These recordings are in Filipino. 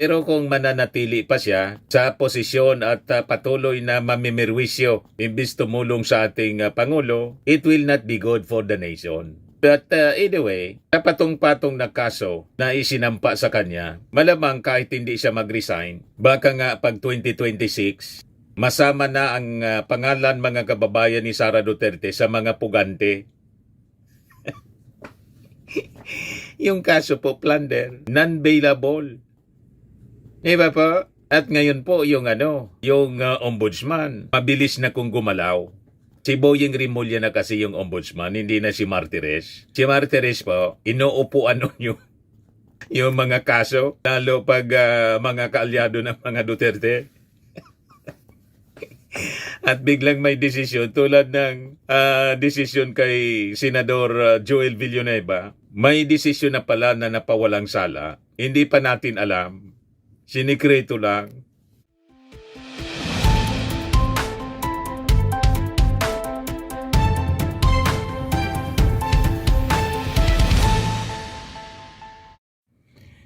Pero kung mananatili pa siya sa posisyon at patuloy na mamimirwisyo imbis tumulong sa ating Pangulo, it will not be good for the nation. But anyway, sa patong-patong na kaso na isinampa sa kanya, malamang kahit hindi siya mag-resign, baka nga pag 2026, masama na ang pangalan mga kababayan ni Sara Duterte sa mga pugante. Yung kaso po, plunder, non-bailable. Diba po? At ngayon po yung ombudsman, mabilis na kung gumalaw. Si Boyeng Rimulya na kasi yung ombudsman, hindi na si Martires. Si Martires po, inuupuan yung mga kaso, lalo pag mga kaalyado ng mga Duterte. At biglang may desisyon tulad ng desisyon kay Senador Joel Villanueva, may desisyon na pala na napawalang sala. Hindi pa natin alam. Sinikreto lang.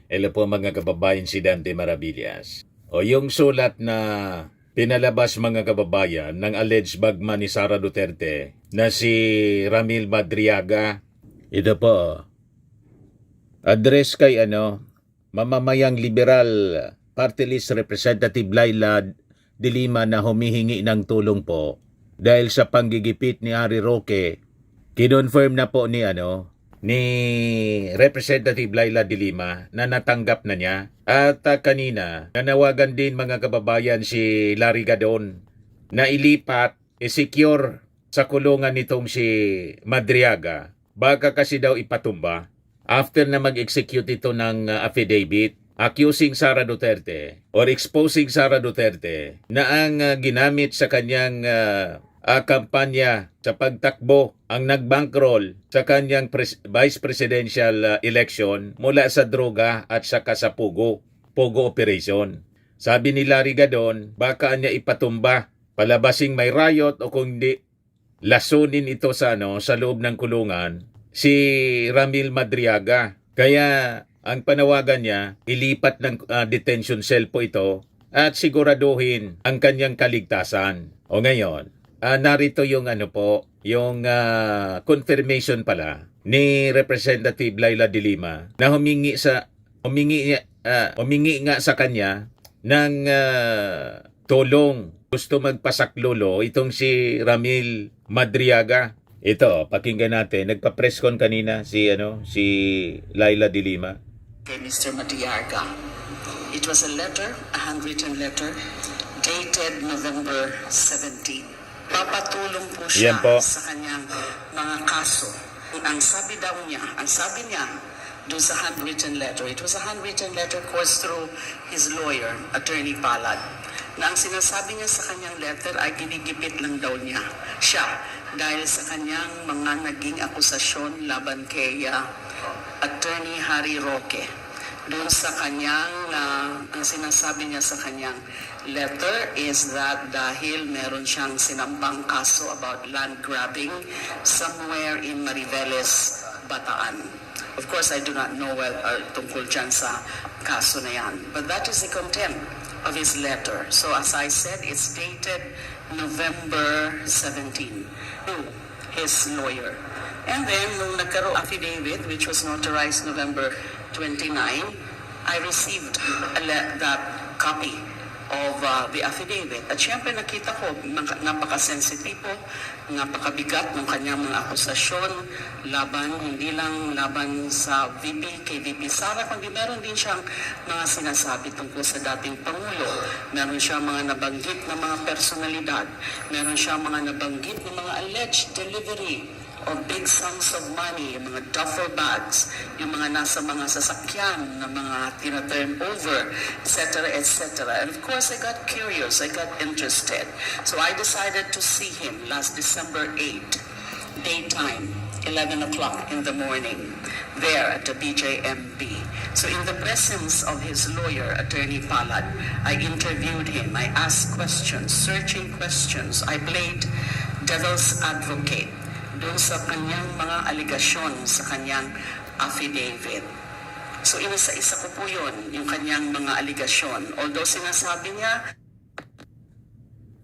Hello po mga kababayan, si Dante Maravillas. O yung sulat na pinalabas mga kababayan ng alleged bagman ni Sara Duterte na si Ramil Madriaga. Ito po. Address kay mamamayang liberal party list Representative Laila de Lima na humihingi ng tulong po dahil sa panggigipit ni Harry Roque. Kinonfirm na po ni Representative Laila de Lima na natanggap na niya. At kanina nanawagan din mga kababayan si Larry Gadon na ilipat, secure sa kulungan nitong si Madriaga. Baka kasi daw ipatumba after na mag-execute ito ng affidavit accusing Sara Duterte or exposing Sara Duterte na ang ginamit sa kanyang kampanya sa pagtakbo ang nagbankroll sa kanyang vice presidential election mula sa droga at saka sa Pogo operation. Sabi ni Larry Gadon, baka niya ipatumba, palabasing may riot o kung hindi, lasunin ito sa loob ng kulungan si Ramil Madriaga. Kaya ang panawagan niya, ilipat ng detention cell po ito at siguraduhin ang kanyang kaligtasan. O ngayon, narito yung yung confirmation pala ni Representative Laila de Lima na humingi nga sa kanya ng tulong. Gusto magpasaklolo itong si Ramil Madriaga. Ito, pakinggan natin. Nagpa-press con kanina si Laila de Lima. Okay, Mr. Madriaga. It was a letter, a handwritten letter, dated November 17. Papatulong po siya sa kanyang mga kaso. Ang sabi niya doon sa handwritten letter, it was a handwritten letter course through his lawyer, Attorney Palad, na ang sinasabi niya sa kanyang letter ay ginigipit lang daw niya siya dahil sa kanyang mga naging akusasyon laban kay Attorney Harry Roque. Doon sa kanyang, ang sinasabi niya sa kanyang letter is that dahil meron siyang sinampang kaso about land grabbing somewhere in Mariveles, Bataan. Of course, I do not know tungkol dyan sa kaso na yan. But that is the content of his letter. So as I said, it's dated November 17 to his lawyer. And then, nung nagkaroon affidavit, which was notarized November 29, I received that copy of the affidavit. At syempre nakita ko, napaka-sensitive po, napakabigat ng kanyang mga akusasyon, hindi lang laban sa kay VP Sara, kundi meron din siyang mga sinasabi tungkol sa dating Pangulo. Meron siyang mga nabanggit na mga personalidad. Meron siyang mga nabanggit na mga alleged delivery of big sums of money, yung mga duffel bags, yung mga nasa mga sasakyan na mga tina-turn over, etc., etc. And of course, I got curious, I got interested. So I decided to see him last December 8, daytime, 11 o'clock in the morning, there at the BJMP. So in the presence of his lawyer, Attorney Palad, I interviewed him, I asked questions, searching questions. I played devil's advocate doon sa kanyang mga aligasyon sa kanyang affidavit. So inisa-isa ko po yun, yung kanyang mga aligasyon. Although sinasabi niya,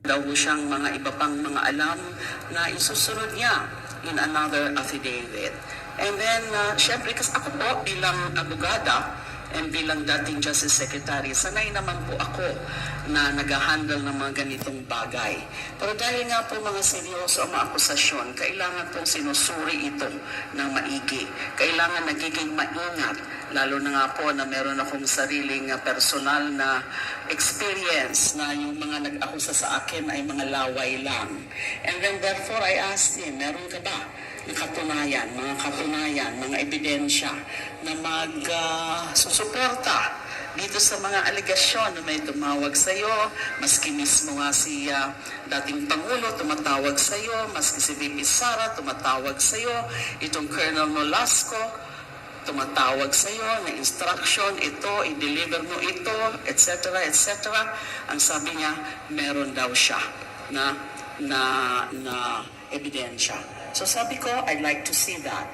daw siyang mga iba pang mga alam na isusunod niya in another affidavit. And then, syempre, kasi ako po bilang abogada and bilang dating Justice Secretary, sanay naman po ako na nag-handle ng mga ganitong bagay. Pero dahil nga po mga seryoso ang mga akusasyon, kailangan pong sinusuri ito ng maigi. Kailangan nagiging maingat, lalo na nga po na meron akong sariling personal na experience na yung mga nag-akusa sa akin ay mga laway lang. And then therefore I asked him, meron ka ba ng katunayan, mga ebidensya na susuporta dito sa mga aligasyon na may tumawag sa iyo, maski mismo nga si dating Pangulo tumatawag sa iyo, maski si VP Sara tumatawag sa iyo, itong Colonel Nolasco tumatawag sa iyo na instruction ito, i-deliver mo ito, etc. etc. Ang sabi niya, meron daw siya na ebidensya. So sabi ko, I'd like to see that.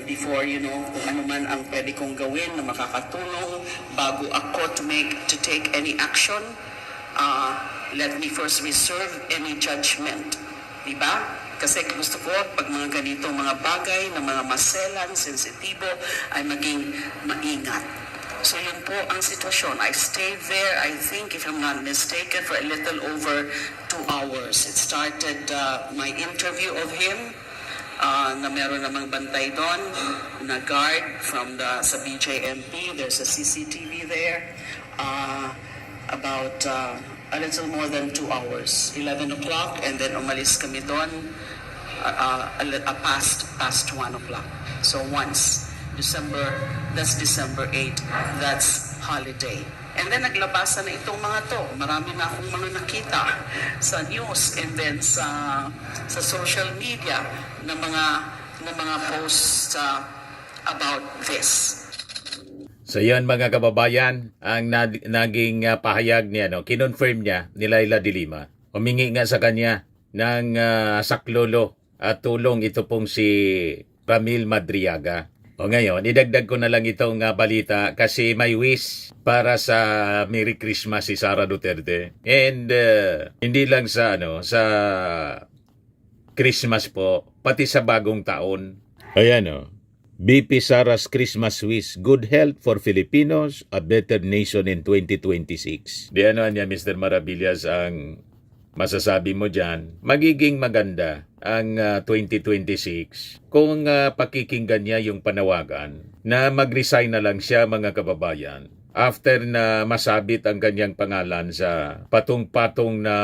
Before, kung ano man ang pwede kong gawin na makakatulong bago ako to take any action, let me first reserve any judgment. Diba? Kasi gusto ko, pag mga ganitong mga bagay na mga maselan, sensitibo, ay maging maingat. So yun po ang sitwasyon. I stayed there, I think, if I'm not mistaken, for a little over 2 hours. It started my interview of him, na meron namang bantay doon, na guard from sa BJMP. There's a CCTV there. About a little more than 2 hours. 11 o'clock, and then umalis kami doon past 1 o'clock. So once, that's December 8, that's holiday. And then naglabasan na itong mga to. Marami na akong mga nakita sa news and then sa social media na mga posts about this. So yan mga kababayan, ang naging pahayag niya, kinonfirm niya ni Leila de Lima. Humingi nga sa kanya ng saklolo at tulong ito pong si Ramil Madriaga. O ngayon, idagdag ko na lang itong balita kasi may wish para sa Merry Christmas si Sara Duterte. And hindi lang sa Christmas po, pati sa bagong taon. Ayan BP Sara's Christmas wish, good health for Filipinos, a better nation in 2026. Di niya Mr. Maravillas ang masasabi mo dyan, magiging maganda ang 2026 kung pakikinggan niya yung panawagan na mag-resign na lang siya mga kababayan after na masabit ang kanyang pangalan sa patong-patong na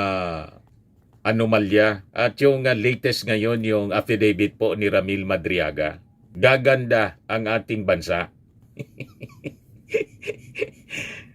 anomalya. At yung latest ngayon, yung affidavit po ni Ramil Madriaga, gaganda ang ating bansa.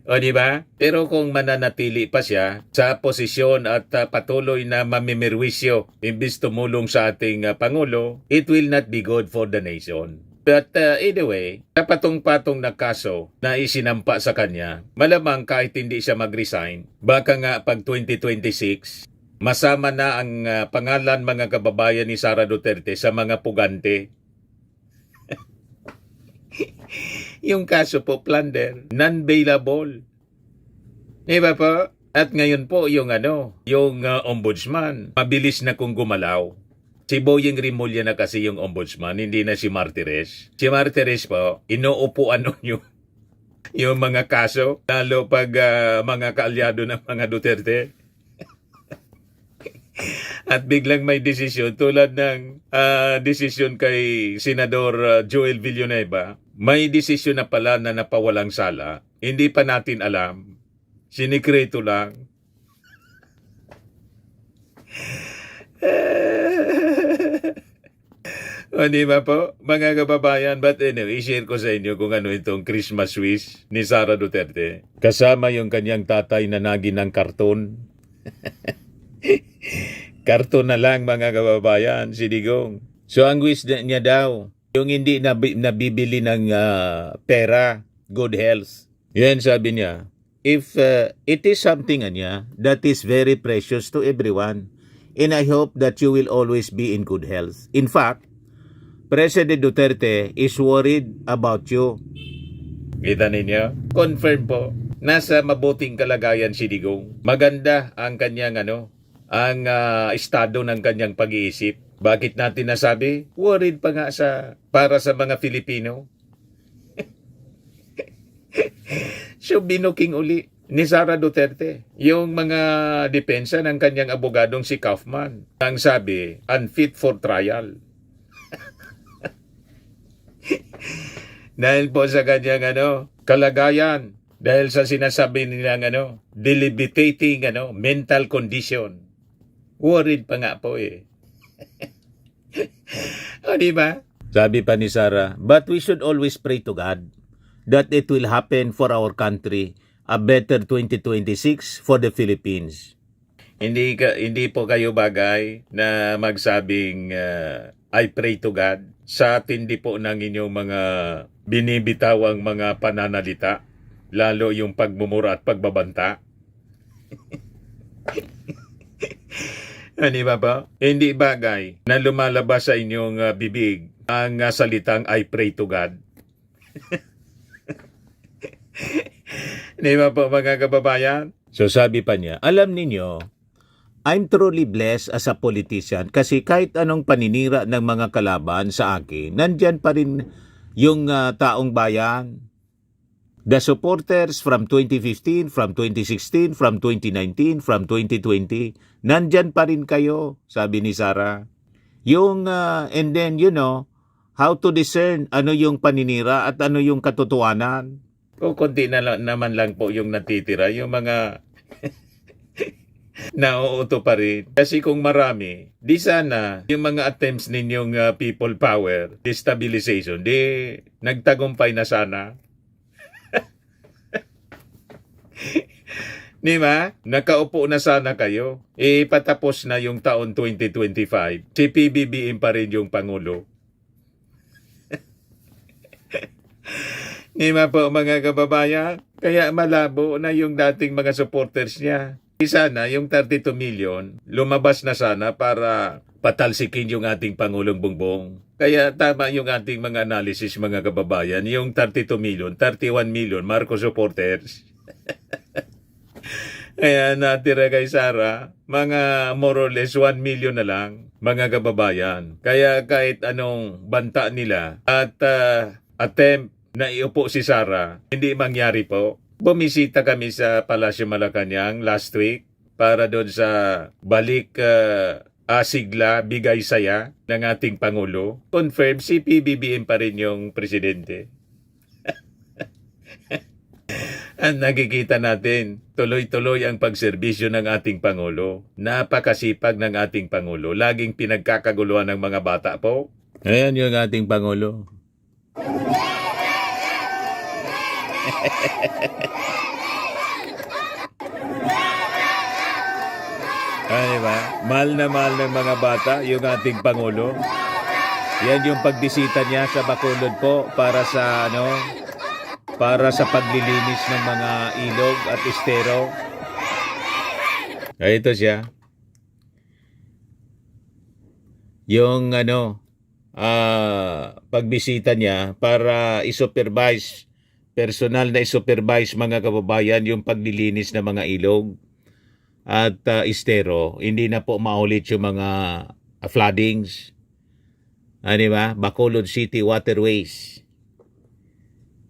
O diba? Pero kung mananatili pa siya sa posisyon at patuloy na mamimirwisyo imbis tumulong sa ating Pangulo, it will not be good for the nation. But anyway, sa patong-patong na kaso na isinampa sa kanya, malamang kahit hindi siya mag-resign, baka nga pag 2026, masama na ang pangalan mga kababayan ni Sara Duterte sa mga pugante. Yung kaso po, plunder, non-bailable. Diba po? At ngayon po, yung ombudsman, mabilis na kung gumalaw. Si Boyeng Rimulya na kasi yung ombudsman, hindi na si Martires. Si Martires po, inuupuan yung mga kaso, lalo pag mga kaalyado ng mga Duterte. At biglang may desisyon tulad ng desisyon kay Senador Joel Villanueva, may desisyon na pala na napawalang sala. Hindi pa natin alam. Sinikreto lang. O di ba po, mga kababayan? But anyway, i-share ko sa inyo kung ano itong Christmas wish ni Sara Duterte. Kasama yung kanyang tatay na naging ng karton. Karton na lang mga kababayan, si Digong. So ang wish niya daw, yung hindi nabibili ng pera, good health. Yan sabi niya, if it is something that is very precious to everyone, and I hope that you will always be in good health. In fact, President Duterte is worried about you. Kita ninyo? Confirm po. Nasa mabuting kalagayan si Digong. Maganda ang kanyang ang estado ng kanyang pag-iisip. Bakit natin nasabi? Worried pa nga para sa mga Filipino. So binuking uli ni Sara Duterte yung mga depensa ng kanyang abogadong si Kaufman. Ang sabi, unfit for trial. Dahil po sa kanyang kalagayan, dahil sa sinasabi nilang debilitating mental condition. Worried pa nga po eh. O diba? Sabi pa ni Sara, but we should always pray to God that it will happen for our country, a better 2026 for the Philippines. Hindi po kayo bagay na magsabing I pray to God sa tindi po ng inyong mga binibitawang mga pananalita, lalo yung pagmumura at pagbabanta. Di ba po? Hindi bagay na lumalabas sa inyong bibig ang salitang I pray to God. Di ba po mga kababayan? So sabi pa niya, alam ninyo, I'm truly blessed as a politician kasi kahit anong paninira ng mga kalaban sa akin, nandyan pa rin yung taong bayan. The supporters from 2015, from 2016, from 2019, from 2020, nandyan pa rin kayo, sabi ni Sara. Yung, and then, how to discern ano yung paninira at ano yung katotohanan. Kung konti naman lang po yung natitira, yung mga nauuto pa rin. Kasi kung marami, di sana yung mga attempts ninyong people power, destabilization, di nagtagumpay na sana. Di ba? Nakaupo na sana kayo. Patapos na yung taon 2025. Si PBBM pa rin yung Pangulo. Di ba po mga kababayan? Kaya malabo na yung dating mga supporters niya. Sana yung 32 million, lumabas na sana para patalsikin yung ating Pangulong Bongbong. Kaya tama yung ating mga analysis mga kababayan. Yung 32 million, 31 million Marcos supporters. Kaya natira kay Sara, mga more or less 1 million na lang mga kababayan. Kaya kahit anong banta nila at attempt na iupo si Sara, hindi mangyari po. Bumisita kami sa Palasyo Malacanang last week para doon sa balik sigla, bigay saya ng ating Pangulo. Confirm si PBBM pa rin yung presidente. At nakikita natin, tuloy-tuloy ang pagserbisyo ng ating Pangulo. Napakasipag ng ating Pangulo. Laging pinagkakaguluhan ng mga bata po. Ayan yung ating Pangulo. Diba? Mahal na mahal ng mga bata yung ating Pangulo. Yan yung pagbisita niya sa Bacolod po para sa paglilinis ng mga ilog at estero. Ito siya. Yung pagbisita niya para i-supervise, personal na i-supervise mga kababayan yung paglilinis ng mga ilog at estero. Hindi na po maulit yung mga floodings. Diba? Bacolod City Waterways.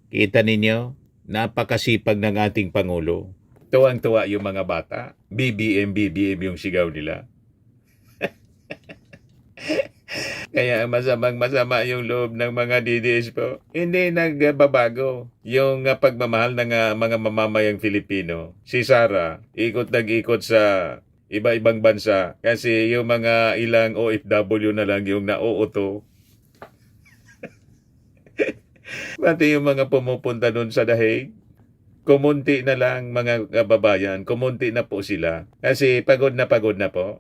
Kita ninyo, napakasipag ng ating Pangulo. Tuwang-tuwa yung mga bata. BBM yung sigaw nila. Kaya masama yung loob ng mga DDS po. Hindi nagbabago yung pagmamahal ng mga mamamayang Filipino. Si Sara, ikot sa iba-ibang bansa kasi yung mga ilang OFW na lang yung nauuto. Pati yung mga pumupunta doon sa Dahig, kumunti na lang mga kababayan, kumunti na po sila. Kasi pagod na po.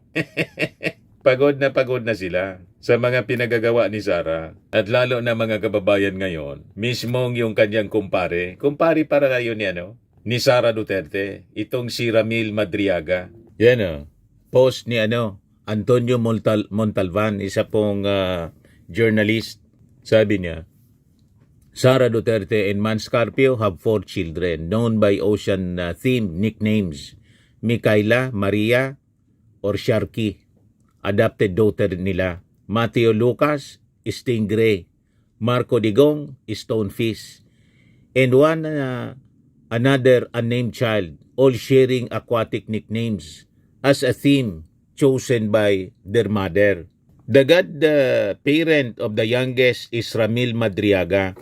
Pagod na sila sa mga pinagagawa ni Sara. At lalo na mga kababayan ngayon, mismong yung kanyang kumpare para ngayon ni Sara Duterte, itong si Ramil Madriaga. Yan post ni Antonio Montalvan, isa pong journalist. Sabi niya, Sara Duterte and Mans Carpio have 4 children known by ocean-themed nicknames. Micaela, Maria, or Sharky, adopted daughter nila. Mateo Lucas, Stingray. Marco Digong, Stonefish. And another unnamed child, all sharing aquatic nicknames as a theme chosen by their mother. The godparent of the youngest is Ramil Madriaga.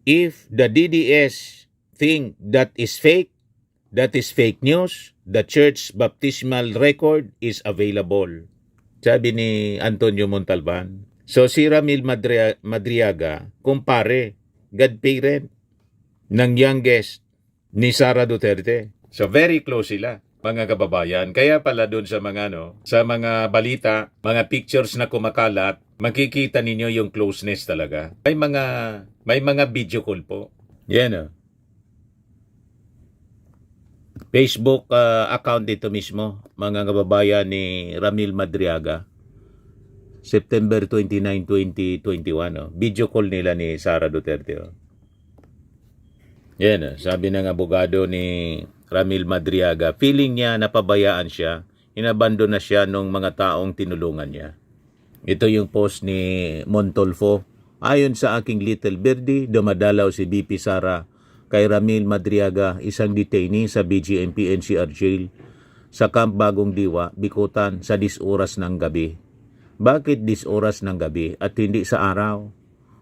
If the DDS think that is fake news, the church baptismal record is available. Sabi ni Antonio Montalban. So si Ramil Madriaga, kumpare, godparent ng youngest ni Sara Duterte. So very close sila, mga kababayan. Kaya pala doon sa mga sa mga balita, mga pictures na kumakalat, makikita ninyo yung closeness talaga. May mga video call po. Yan Facebook account dito mismo, mga kababayan ni Ramil Madriaga. September 29, 2021. Video call nila ni Sara Duterte. Yan, sabi ng abogado ni Ramil Madriaga, feeling niya napabayaan siya, inabandon na siya ng mga taong tinulungan niya. Ito yung post ni Montolfo. Ayon sa aking Little Birdie, dumadalaw si BP Sara kay Ramil Madriaga, isang detainee sa BGMP NCR Jail sa Camp Bagong Diwa, Bikutan, sa 10 oras ng gabi. Bakit 10 oras ng gabi at hindi sa araw?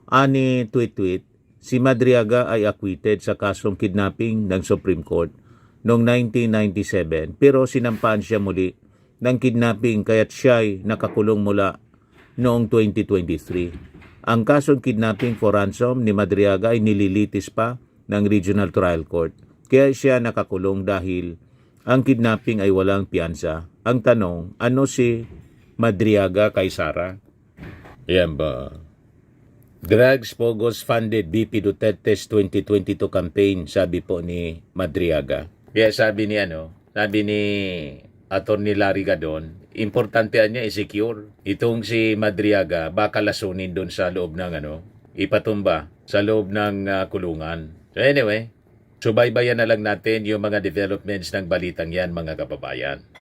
Ani tweet, si Madriaga ay acquitted sa kasong kidnapping ng Supreme Court noong 1997 pero sinampahan siya muli ng kidnapping kaya't siya'y nakakulong mula noong 2023. Ang kasong kidnapping for ransom ni Madriaga ay nililitis pa ng Regional Trial Court kaya siya nakakulong dahil ang kidnapping ay walang piyansa. Ang tanong, ano si Madriaga kay Sara? Yan ba? Drugs Pogos funded BP Duterte's 2022 campaign, sabi po ni Madriaga. Kaya sabi ni Attorney Larry Gadon, importante niya i-secure. Itong si Madriaga, baka lasunin doon sa loob ng ipatumba sa loob ng kulungan. So anyway, subaybayan na lang natin yung mga developments ng balitang yan, mga kababayan.